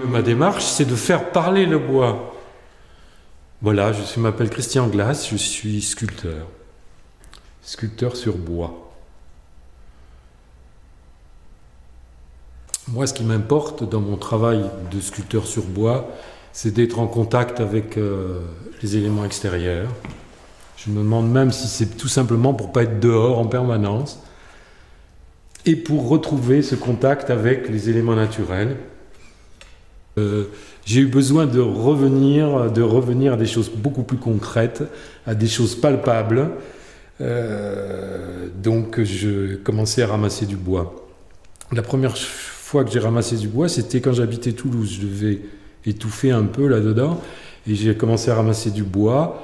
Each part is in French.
Ma démarche, c'est de faire parler le bois. Voilà, je m'appelle Christian Glass, je suis sculpteur. Sculpteur sur bois. Moi, ce qui m'importe dans mon travail de sculpteur sur bois, c'est d'être en contact avec les éléments extérieurs. Je me demande même si c'est tout simplement pour ne pas être dehors en permanence et pour retrouver ce contact avec les éléments naturels. J'ai eu besoin de revenir à des choses beaucoup plus concrètes, à des choses palpables. Donc je commençais à ramasser du bois. La première fois que j'ai ramassé du bois, c'était quand j'habitais Toulouse. Je devais étouffer un peu là-dedans et j'ai commencé à ramasser du bois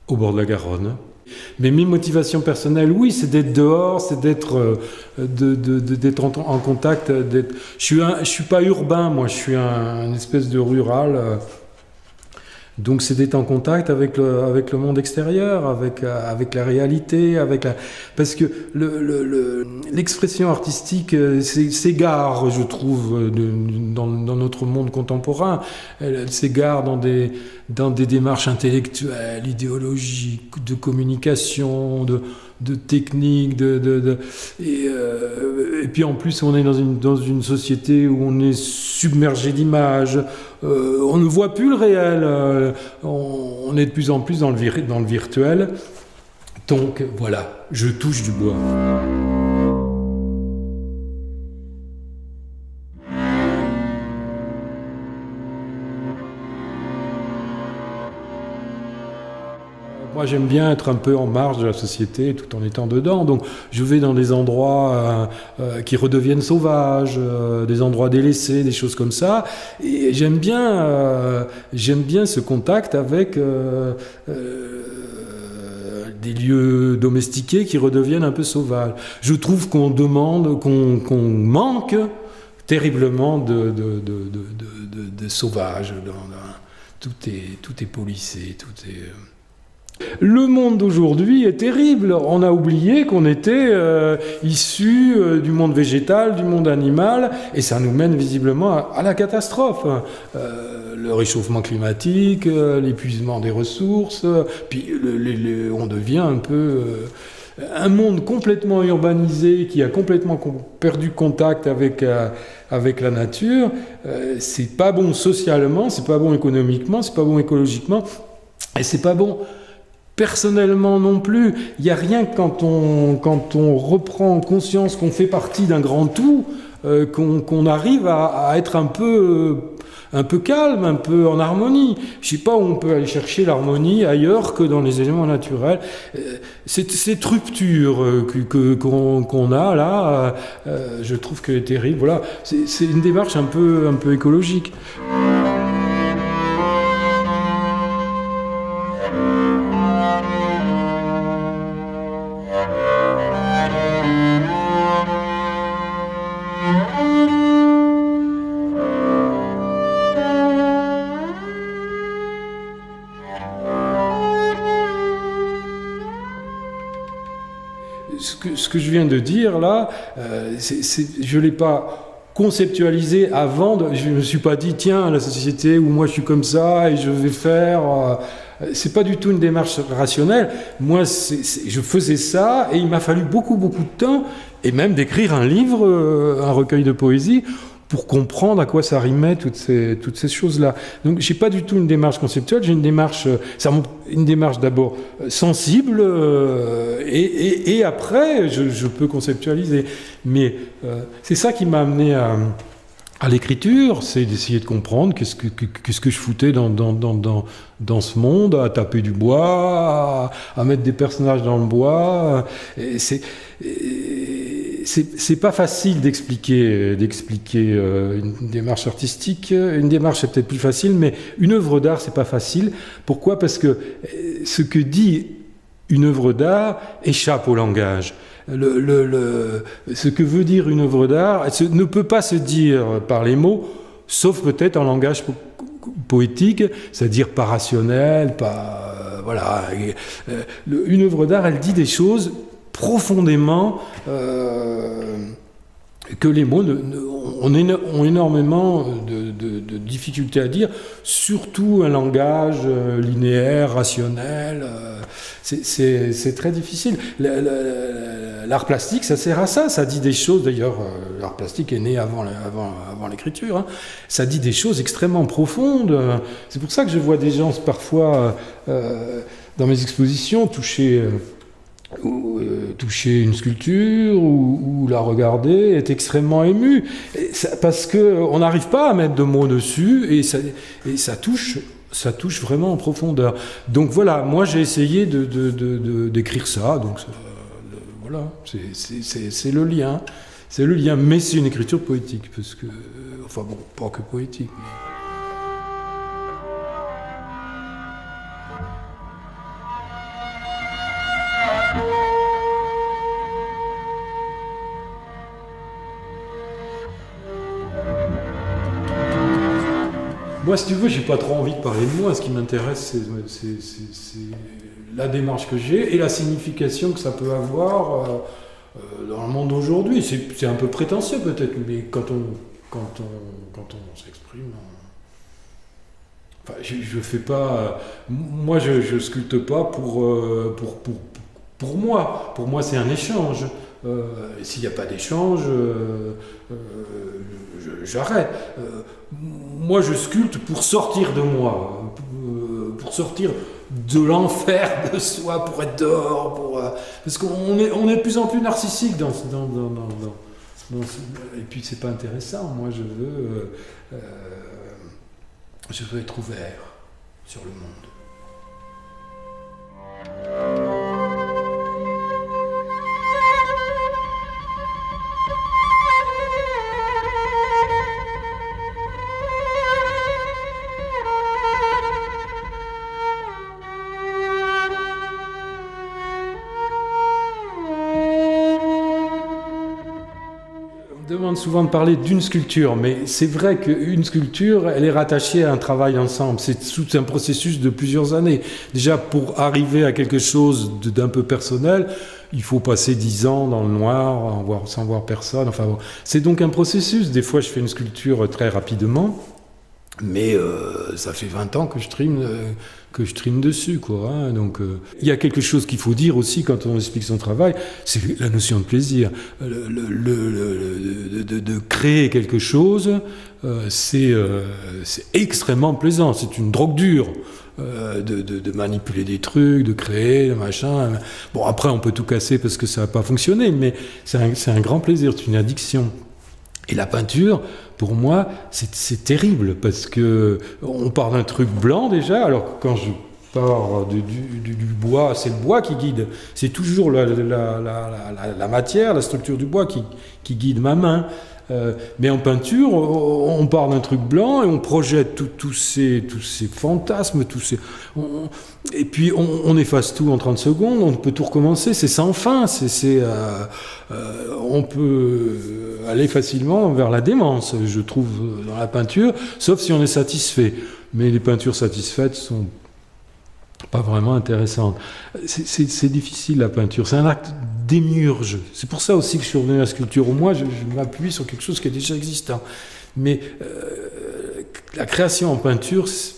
au bord de la Garonne. Mais mes motivations personnelles, oui, c'est d'être dehors, c'est d'être en contact. Je suis pas urbain, moi, je suis une espèce de rural. Donc c'est d'être en contact avec le monde extérieur, avec la réalité, parce que l'expression artistique s'égare, je trouve, dans notre monde contemporain. Elle s'égare dans des démarches intellectuelles, idéologiques, de communication, de technique, et puis en plus on est dans une société où on est submergé d'images, on ne voit plus le réel, on est de plus en plus dans le virtuel. Donc voilà, je touche du bois. Moi, j'aime bien être un peu en marge de la société tout en étant dedans. Donc, je vais dans des endroits qui redeviennent sauvages, des endroits délaissés, des choses comme ça. Et j'aime bien ce contact avec des lieux domestiqués qui redeviennent un peu sauvages. Je trouve qu'on manque terriblement de sauvages. Tout est policé, tout est... Le monde d'aujourd'hui est terrible. On a oublié qu'on était issu du monde végétal, du monde animal, et ça nous mène visiblement à la catastrophe. Le réchauffement climatique, l'épuisement des ressources, puis on devient un peu un monde complètement urbanisé qui a complètement perdu contact avec la nature. C'est pas bon socialement, c'est pas bon économiquement, c'est pas bon écologiquement, et c'est pas bon personnellement non plus. Il n'y a rien quand on reprend conscience qu'on fait partie d'un grand tout, qu'on arrive à être un peu calme, un peu en harmonie. Je ne sais pas où on peut aller chercher l'harmonie ailleurs que dans les éléments naturels. Cette rupture qu'on a là, je trouve qu'elle est terrible. Voilà, c'est une démarche un peu écologique. Ce que je viens de dire là, je ne l'ai pas conceptualisé avant. Je ne me suis pas dit, tiens, la société où moi je suis comme ça et je vais faire... c'est pas du tout une démarche rationnelle. Moi, je faisais ça et il m'a fallu beaucoup de temps, et même d'écrire un livre, un recueil de poésie, pour comprendre à quoi ça rimait toutes ces choses-là. Donc j'ai pas du tout une démarche conceptuelle, j'ai une démarche d'abord sensible, et après je peux conceptualiser. Mais c'est ça qui m'a amené à l'écriture, c'est d'essayer de comprendre qu'est-ce que je foutais dans ce monde, à taper du bois, à mettre des personnages dans le bois. C'est pas facile d'expliquer une démarche artistique. Une démarche, c'est peut-être plus facile, mais une œuvre d'art, c'est pas facile. Pourquoi ? Parce que ce que dit une œuvre d'art échappe au langage. Ce que veut dire une œuvre d'art ne peut pas se dire par les mots, sauf peut-être en langage poétique, c'est-à-dire pas rationnel, pas... voilà. Une œuvre d'art, elle dit des choses profondément que les mots ont énormément de difficultés à dire, surtout un langage linéaire, rationnel. C'est très difficile. L'art plastique, ça sert à ça. Ça dit des choses, d'ailleurs, l'art plastique est né avant l'écriture. Hein. Ça dit des choses extrêmement profondes. C'est pour ça que je vois des gens parfois dans mes expositions toucher une sculpture ou la regarder, être extrêmement ému, parce qu'on n'arrive pas à mettre de mots dessus, et ça touche vraiment en profondeur. Donc voilà, moi j'ai essayé d'écrire ça, donc voilà, c'est le lien, mais c'est une écriture poétique, parce que, enfin bon, pas que poétique, mais... Moi, si tu veux, j'ai pas trop envie de parler de moi. Ce qui m'intéresse, c'est la démarche que j'ai et la signification que ça peut avoir dans le monde d'aujourd'hui. C'est un peu prétentieux peut-être, mais quand on s'exprime, enfin, je fais pas. Moi, je sculpte pas pour moi. Pour moi, c'est un échange. S'il n'y a pas d'échange, j'arrête. Moi, je sculpte pour sortir de moi, pour sortir de l'enfer de soi, pour être dehors, parce qu'on est de plus en plus narcissique et puis c'est pas intéressant. Moi, je veux être ouvert sur le monde. On me demande souvent de parler d'une sculpture, mais c'est vrai qu'une sculpture, elle est rattachée à un travail ensemble. C'est tout un processus de plusieurs années. Déjà, pour arriver à quelque chose d'un peu personnel, il faut passer 10 ans dans le noir, sans voir personne. Enfin, bon. C'est donc un processus. Des fois, je fais une sculpture très rapidement, mais ça fait 20 ans que je trime dessus, quoi. Hein. Donc, il y a quelque chose qu'il faut dire aussi quand on explique son travail, c'est la notion de plaisir. De créer quelque chose, c'est extrêmement plaisant. C'est une drogue dure. De manipuler des trucs, de créer, de machin. Bon, après, on peut tout casser parce que ça n'a pas fonctionné, mais c'est un grand plaisir, c'est une addiction. Et la peinture, pour moi, c'est terrible, parce que on part d'un truc blanc déjà, alors que quand je pars du bois, c'est le bois qui guide. C'est toujours la matière, la structure du bois qui guide ma main. Mais en peinture, on part d'un truc blanc et on projette tous ces fantasmes, et puis on efface tout en 30 secondes, on peut tout recommencer, c'est sans fin, on peut aller facilement vers la démence, je trouve, dans la peinture, sauf si on est satisfait. Mais les peintures satisfaites sont pas vraiment intéressantes. C'est difficile, la peinture, c'est un acte démiurge. C'est pour ça aussi que je suis revenu à la sculpture. Moi, je m'appuie sur quelque chose qui est déjà existant. Mais la création en peinture, c'est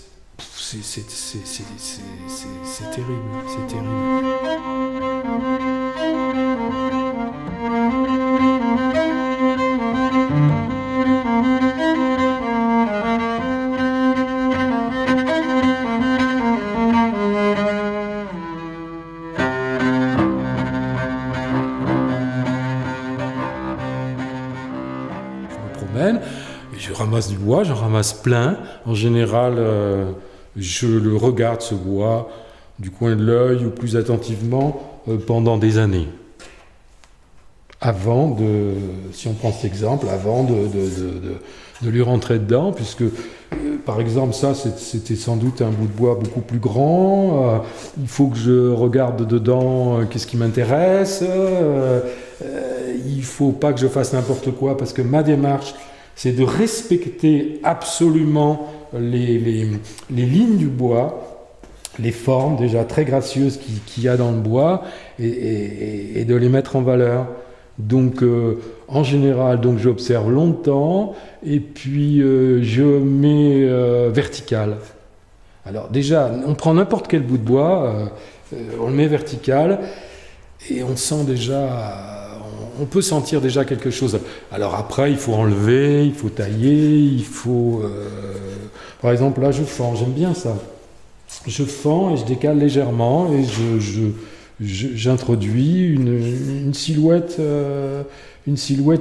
terrible. C'est terrible. Je ramasse du bois, j'en ramasse plein. En général, je le regarde, ce bois, du coin de l'œil ou plus attentivement pendant des années. Si on prend cet exemple, avant de lui rentrer dedans, puisque, par exemple, ça, c'était sans doute un bout de bois beaucoup plus grand. Il faut que je regarde dedans qu'est-ce qui m'intéresse. Il ne faut pas que je fasse n'importe quoi, parce que ma démarche, c'est de respecter absolument les lignes du bois, les formes déjà très gracieuses qu'il y a dans le bois, et de les mettre en valeur. Donc en général, donc j'observe longtemps et puis je mets vertical. Alors déjà, on prend n'importe quel bout de bois, on le met vertical et on sent déjà, on peut sentir déjà quelque chose. Alors après, il faut enlever, il faut tailler, il faut... par exemple, là, je fends, j'aime bien ça. Je fends et je décale légèrement et j'introduis une silhouette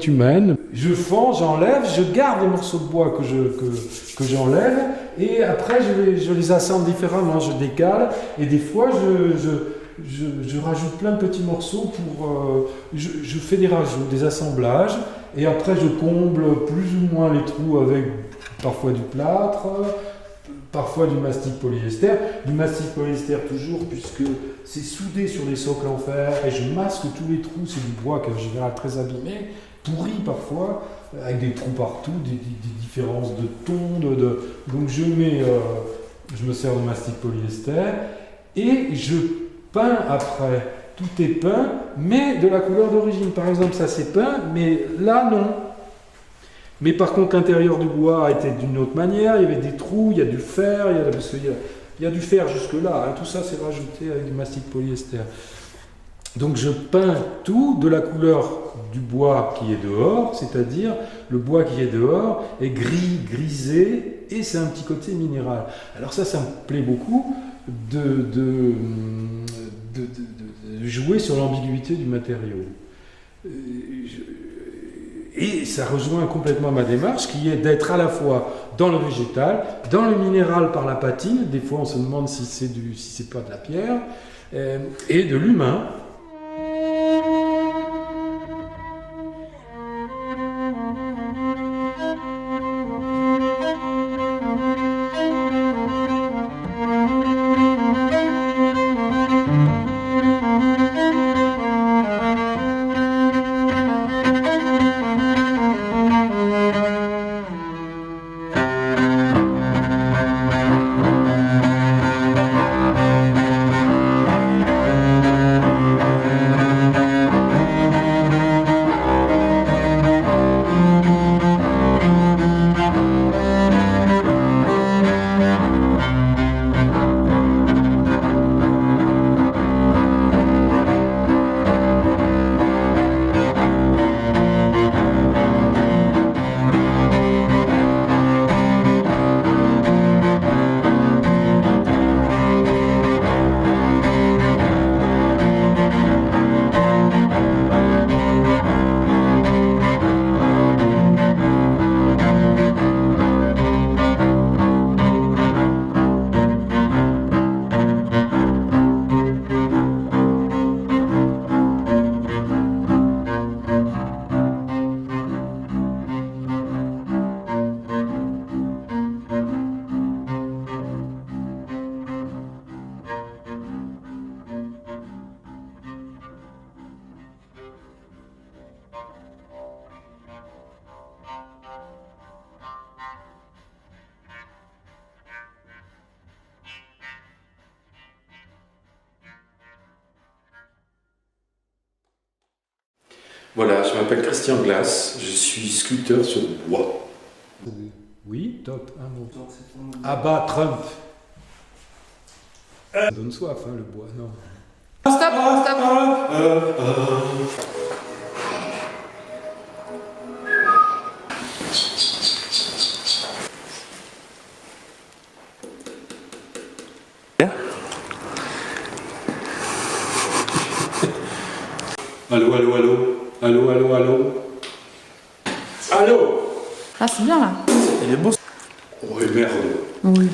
humaine. Je fends, j'enlève, je garde les morceaux de bois que j'enlève et après je les assemble différemment, je décale et des fois je rajoute plein de petits morceaux pour... je fais des rajouts, des assemblages et après je comble plus ou moins les trous avec parfois du plâtre, parfois du mastic polyester. Du mastic polyester toujours puisque c'est soudé sur des socles en fer et je masque tous les trous, c'est du bois qui est en général très abîmé, pourri parfois, avec des trous partout, des différences de ton, donc je me sers de mastic polyester et je peins après. Tout est peint, mais de la couleur d'origine. Par exemple, ça c'est peint, mais là non. Mais par contre, l'intérieur du bois a été d'une autre manière. Il y avait des trous, il y a du fer, parce qu'il y a du fer jusque-là. Hein, tout ça, c'est rajouté avec du mastic polyester. Donc, je peins tout de la couleur du bois qui est dehors, c'est-à-dire le bois qui est dehors est gris, grisé, et c'est un petit côté minéral. Alors ça me plaît beaucoup de jouer sur l'ambiguïté du matériau. Et ça rejoint complètement ma démarche qui est d'être à la fois dans le végétal, dans le minéral par la patine, des fois on se demande si c'est pas de la pierre, et de l'humain. Voilà, je m'appelle Christian Glass, je suis sculpteur sur bois. Oui, top, un mot. Abat Trump. Ça donne soif, hein, le bois, non. Stop. Allô, allô, allô. Allô, allô, allô. Allô. Ah, c'est bien là. Il est beau. Oh merde. Oui.